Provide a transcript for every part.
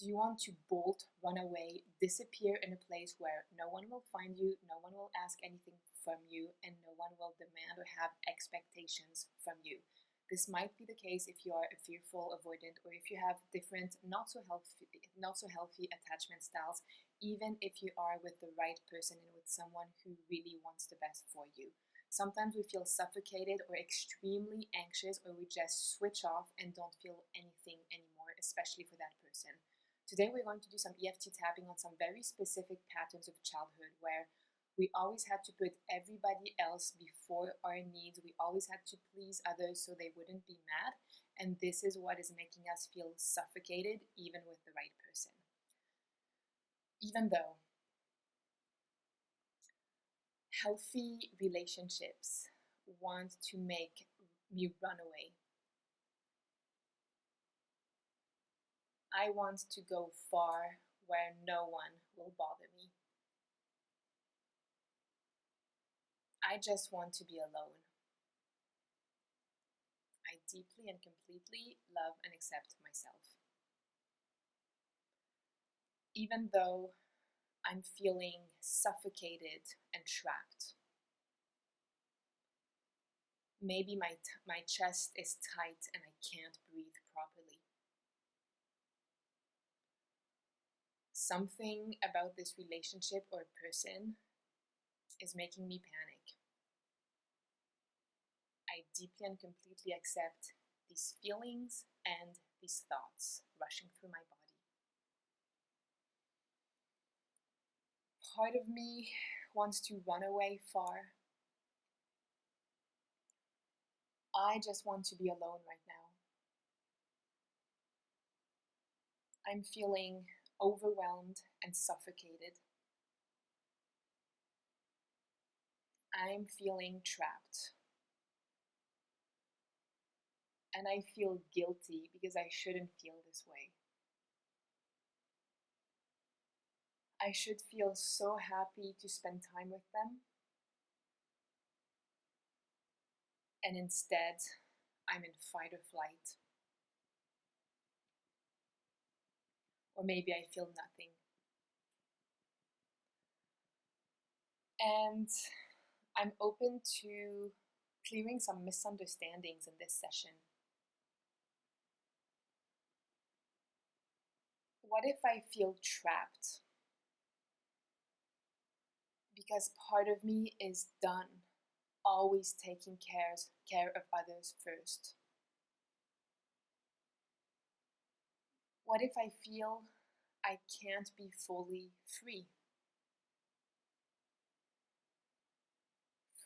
Do you want to bolt, run away, disappear in a place where no one will find you, no one will ask anything from you, and no one will demand or have expectations from you? This might be the case if you are a fearful avoidant, or if you have different not so healthy attachment styles, even if you are with the right person and with someone who really wants the best for you. Sometimes we feel suffocated or extremely anxious, or we just switch off and don't feel anything anymore, especially for that person. Today we're going to do some EFT tapping on some very specific patterns of childhood where we always had to put everybody else before our needs. We always had to please others so they wouldn't be mad. And this is what is making us feel suffocated even with the right person. Even though healthy relationships want to make me run away, I want to go far where no one will bother me. I just want to be alone. I deeply and completely love and accept myself. Even though I'm feeling suffocated and trapped, maybe my chest is tight and I can't breathe properly. Something about this relationship or person is making me panic. I deeply and completely accept these feelings and these thoughts rushing through my body. Part of me wants to run away far. I just want to be alone right now. I'm feeling overwhelmed and suffocated. I'm feeling trapped. And I feel guilty because I shouldn't feel this way. I should feel so happy to spend time with them. And instead, I'm in fight or flight. Or maybe I feel nothing. And I'm open to clearing some misunderstandings in this session. What if I feel trapped? Because part of me is done, always taking care of others first. What if I feel I can't be fully free?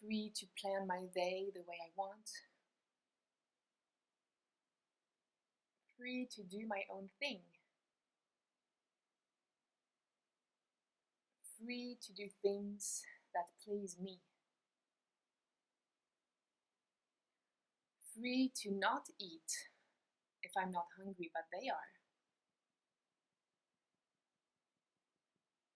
Free to plan my day the way I want. Free to do my own thing. Free to do things that please me. Free to not eat if I'm not hungry, but they are.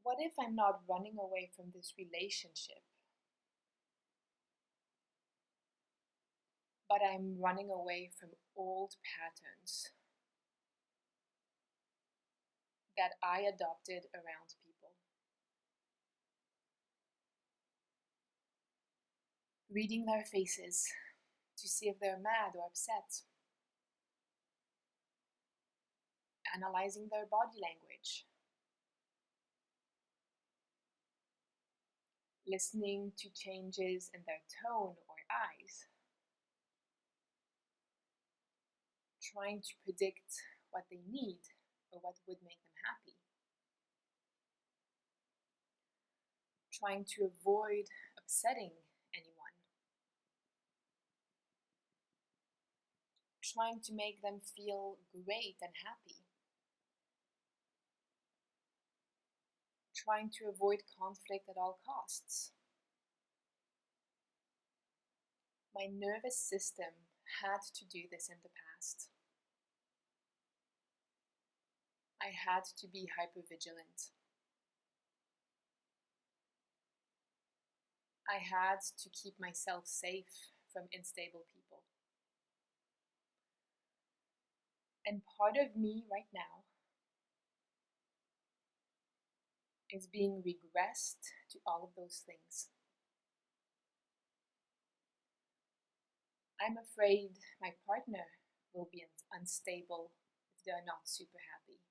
What if I'm not running away from this relationship, but I'm running away from old patterns that I adopted around people? Reading their faces to see if they're mad or upset. Analyzing their body language. Listening to changes in their tone or eyes. Trying to predict what they need or what would make them happy. Trying to avoid upsetting anyone. Trying to make them feel great and happy. Trying to avoid conflict at all costs. My nervous system had to do this in the past. I had to be hypervigilant. I had to keep myself safe from unstable people. And part of me right now is being regressed to all of those things. I'm afraid my partner will be unstable if they're not super happy.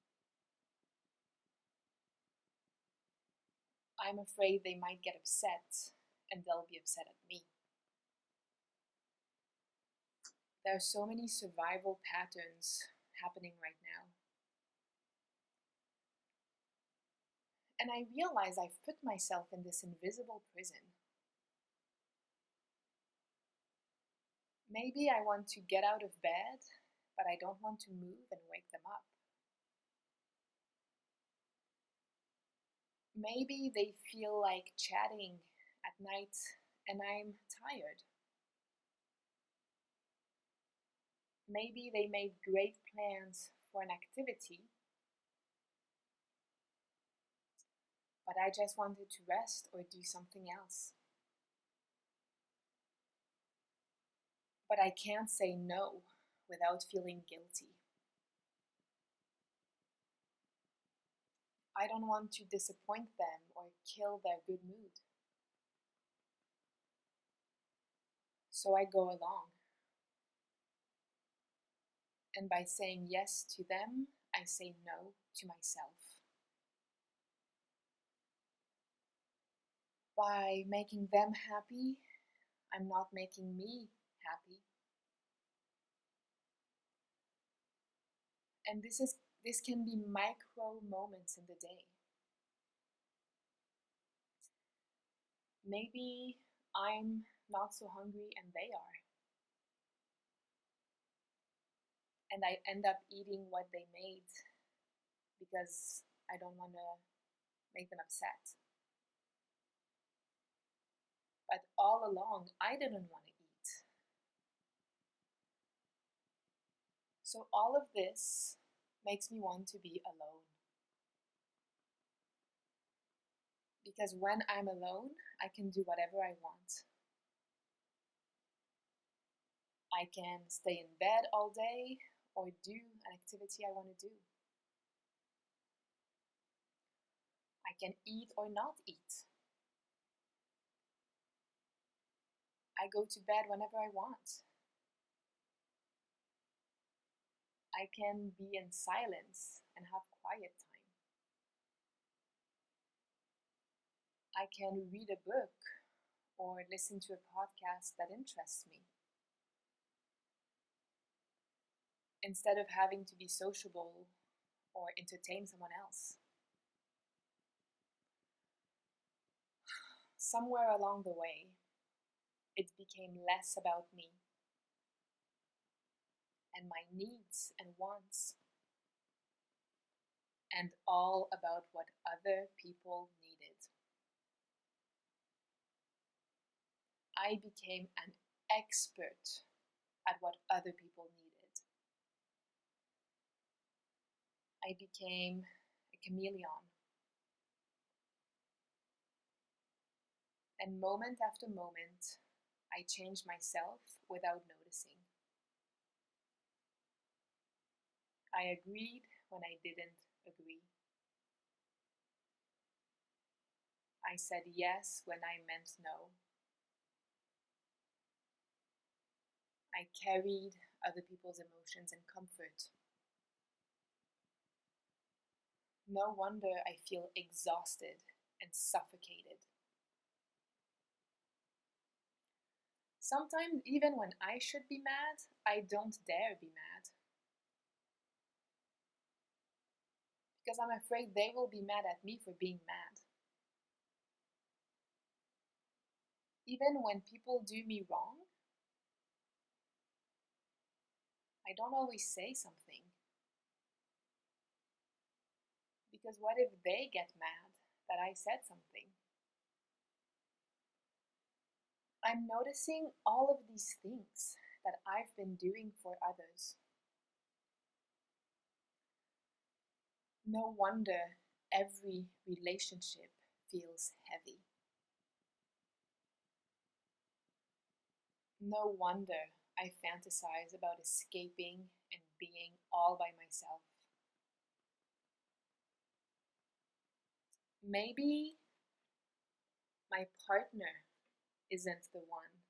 I'm afraid they might get upset and they'll be upset at me. There are so many survival patterns happening right now. And I realize I've put myself in this invisible prison. Maybe I want to get out of bed, but I don't want to move and wake them up. Maybe they feel like chatting at night and I'm tired. Maybe they made great plans for an activity, but I just wanted to rest or do something else. But I can't say no without feeling guilty. I don't want to disappoint them or kill their good mood. So I go along. And by saying yes to them, I say no to myself. By making them happy, I'm not making me happy. And this can be micro moments in the day. Maybe I'm not so hungry and they are. And I end up eating what they made because I don't want to make them upset. But all along, I didn't want to eat. So all of this makes me want to be alone. Because when I'm alone, I can do whatever I want. I can stay in bed all day or do an activity I want to do. I can eat or not eat. I go to bed whenever I want. I can be in silence and have quiet time. I can read a book or listen to a podcast that interests me. Instead of having to be sociable or entertain someone else. Somewhere along the way, it became less about me and my needs and wants, and all about what other people needed. I became an expert at what other people needed. I became a chameleon. And moment after moment, I changed myself without noticing. I agreed when I didn't agree. I said yes when I meant no. I carried other people's emotions and comfort. No wonder I feel exhausted and suffocated. Sometimes, even when I should be mad, I don't dare be mad. Because I'm afraid they will be mad at me for being mad. Even when people do me wrong, I don't always say something. Because what if they get mad that I said something? I'm noticing all of these things that I've been doing for others. No wonder every relationship feels heavy. No wonder I fantasize about escaping and being all by myself. Maybe my partner isn't the one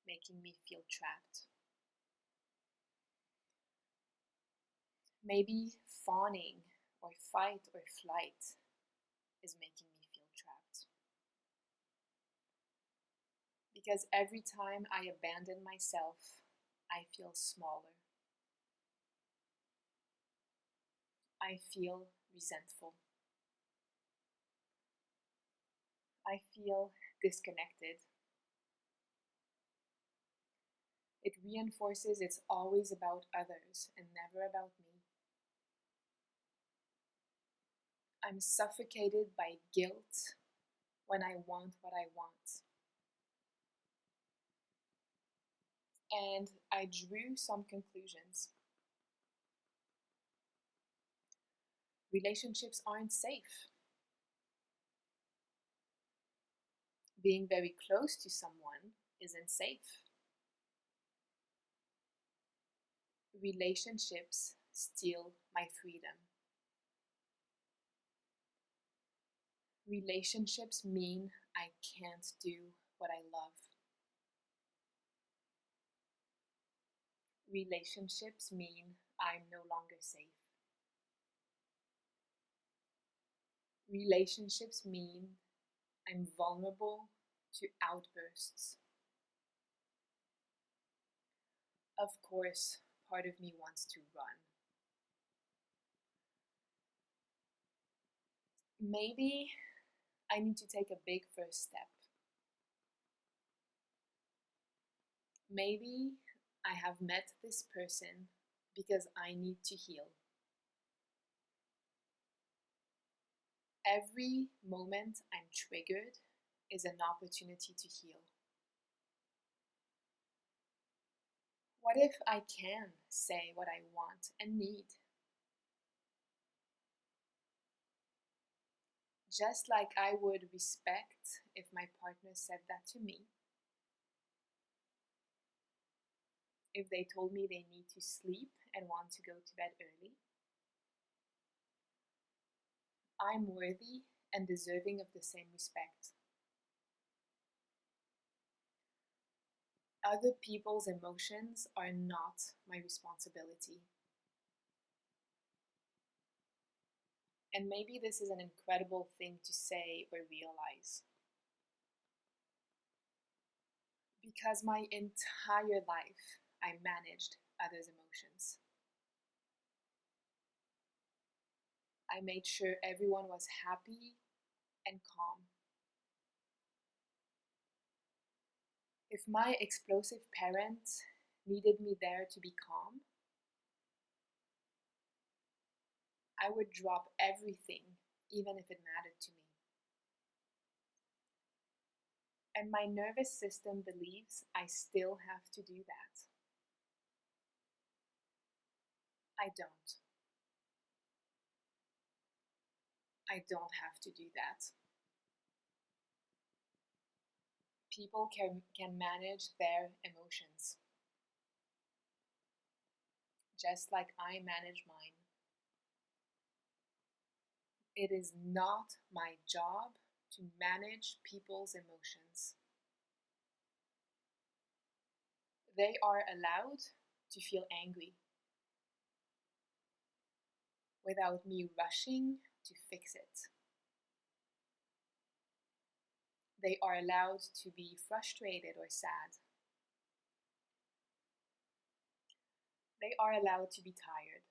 making me feel trapped. Maybe fawning or fight or flight is making me feel trapped. Because every time I abandon myself, I feel smaller. I feel resentful. I feel disconnected. It reinforces it's always about others and never about me. I'm suffocated by guilt when I want what I want. And I drew some conclusions. Relationships aren't safe. Being very close to someone isn't safe. Relationships steal my freedom. Relationships mean I can't do what I love. Relationships mean I'm no longer safe. Relationships mean I'm vulnerable to outbursts. Of course, part of me wants to run. Maybe I need to take a big first step. Maybe I have met this person because I need to heal. Every moment I'm triggered is an opportunity to heal. What if I can say what I want and need? Just like I would respect if my partner said that to me. If they told me they need to sleep and want to go to bed early. I'm worthy and deserving of the same respect. Other people's emotions are not my responsibility. And maybe this is an incredible thing to say or realize. Because my entire life, I managed others' emotions. I made sure everyone was happy and calm. If my explosive parents needed me there to be calm, I would drop everything, even if it mattered to me. And my nervous system believes I still have to do that. I don't. I don't have to do that. People can manage their emotions, just like I manage mine. It is not my job to manage people's emotions. They are allowed to feel angry without me rushing to fix it. They are allowed to be frustrated or sad. They are allowed to be tired.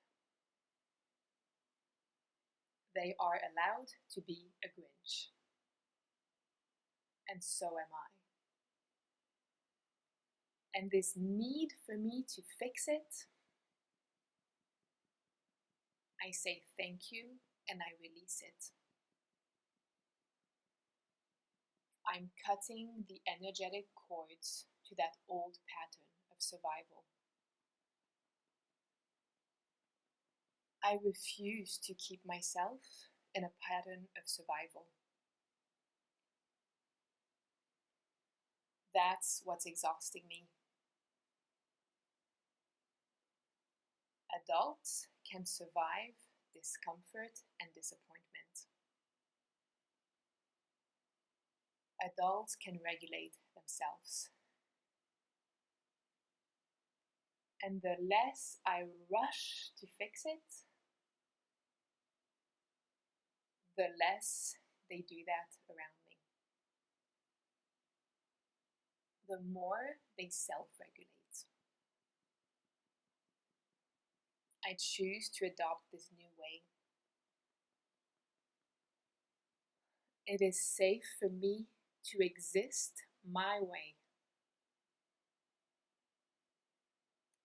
They are allowed to be a Grinch. And so am I. And this need for me to fix it, I say thank you and I release it. I'm cutting the energetic cords to that old pattern of survival. I refuse to keep myself in a pattern of survival. That's what's exhausting me. Adults can survive discomfort and disappointment. adults can regulate themselves. And the less I rush to fix it, the less they do that around me. The more they self-regulate. I choose to adopt this new way. It is safe for me to exist my way.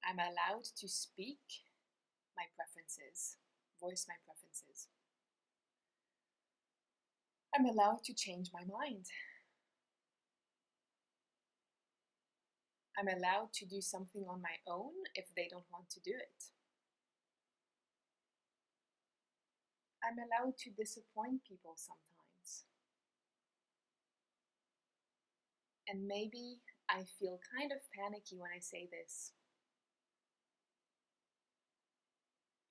I'm allowed to speak my preferences, voice my preferences. I'm allowed to change my mind. I'm allowed to do something on my own if they don't want to do it. I'm allowed to disappoint people sometimes. And maybe I feel kind of panicky when I say this.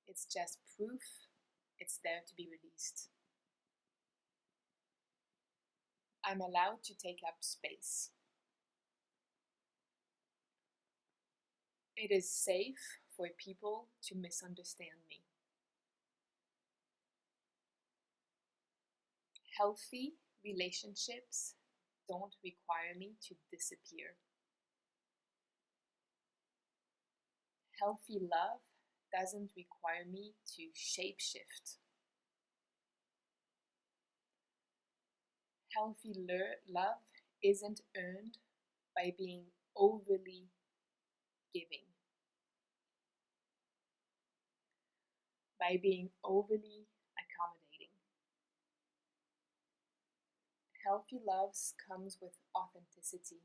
It's just proof it's there to be released. I'm allowed to take up space. It is safe for people to misunderstand me. Healthy relationships don't require me to disappear. Healthy love doesn't require me to shapeshift. Healthy love isn't earned by being overly giving, by being overly accommodating. Healthy love comes with authenticity.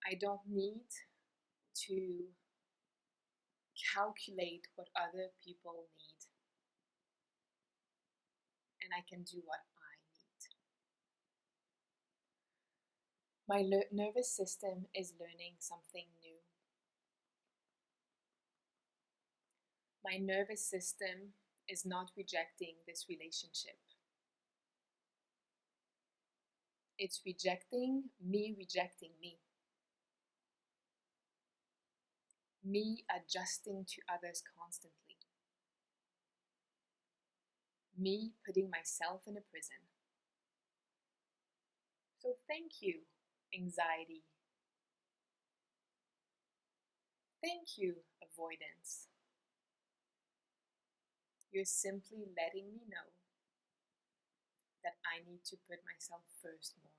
I don't need to calculate what other people need, and I can do what I need. My nervous system is learning something new. My nervous system is not rejecting this relationship. It's rejecting me rejecting me. Me adjusting to others constantly. Me putting myself in a prison. So thank you, anxiety. Thank you, avoidance. You're simply letting me know that I need to put myself first more.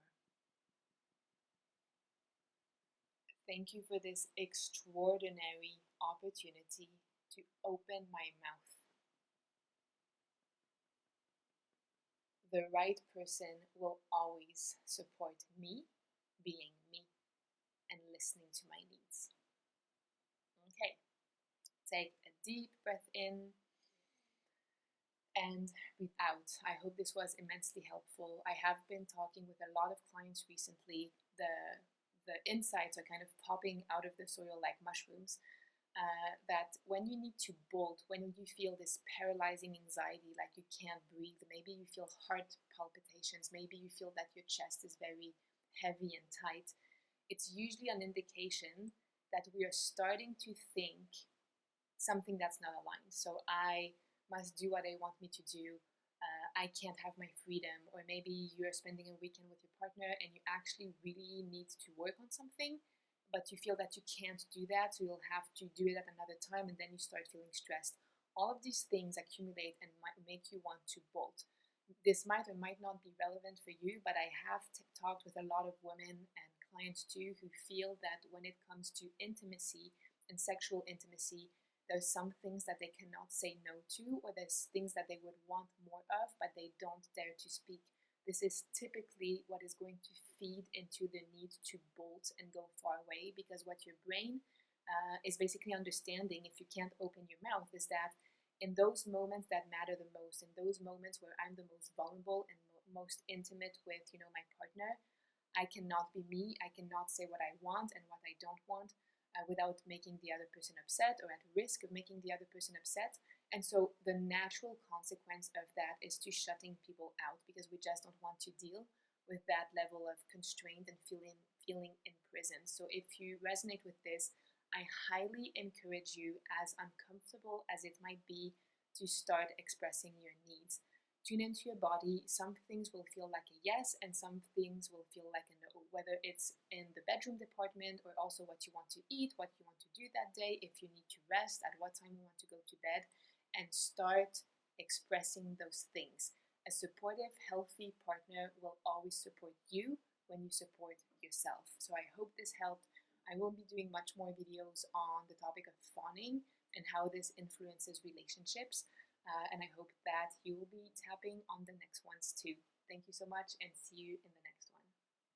Thank you for this extraordinary opportunity to open my mouth. The right person will always support me being me and listening to my needs. Okay, take a deep breath in and breathe out. I hope this was immensely helpful. I have been talking with a lot of clients recently. The insights are kind of popping out of the soil like mushrooms. That when you need to bolt, when you feel this paralyzing anxiety, like you can't breathe, maybe you feel heart palpitations, maybe you feel that your chest is very heavy and tight, it's usually an indication that we are starting to think something that's not aligned. So I must do what they want me to do. I can't have my freedom. Or maybe you're spending a weekend with your partner and you actually really need to work on something, but you feel that you can't do that, so you'll have to do it at another time, and then you start feeling stressed. All of these things accumulate and might make you want to bolt. This might or might not be relevant for you, but I have talked with a lot of women and clients too who feel that when it comes to intimacy and sexual intimacy, there's some things that they cannot say no to, or there's things that they would want more of, but they don't dare to speak. This is typically what is going to feed into the need to bolt and go far away, because what your brain is basically understanding, if you can't open your mouth, is that in those moments that matter the most, in those moments where I'm the most vulnerable and most intimate with, my partner, I cannot be me, I cannot say what I want and what I don't want without making the other person upset or at risk of making the other person upset. And so the natural consequence of that is to shutting people out because we just don't want to deal with that level of constraint and feeling imprisoned. So if you resonate with this, I highly encourage you, as uncomfortable as it might be, to start expressing your needs. Tune into your body. Some things will feel like a yes, and some things will feel like a no, whether it's in the bedroom department or also what you want to eat, what you want to do that day, if you need to rest, at what time you want to go to bed, and start expressing those things. A supportive, healthy partner will always support you when you support yourself. So I hope this helped. I will be doing much more videos on the topic of fawning and how this influences relationships. And I hope that you will be tapping on the next ones too. Thank you so much and see you in the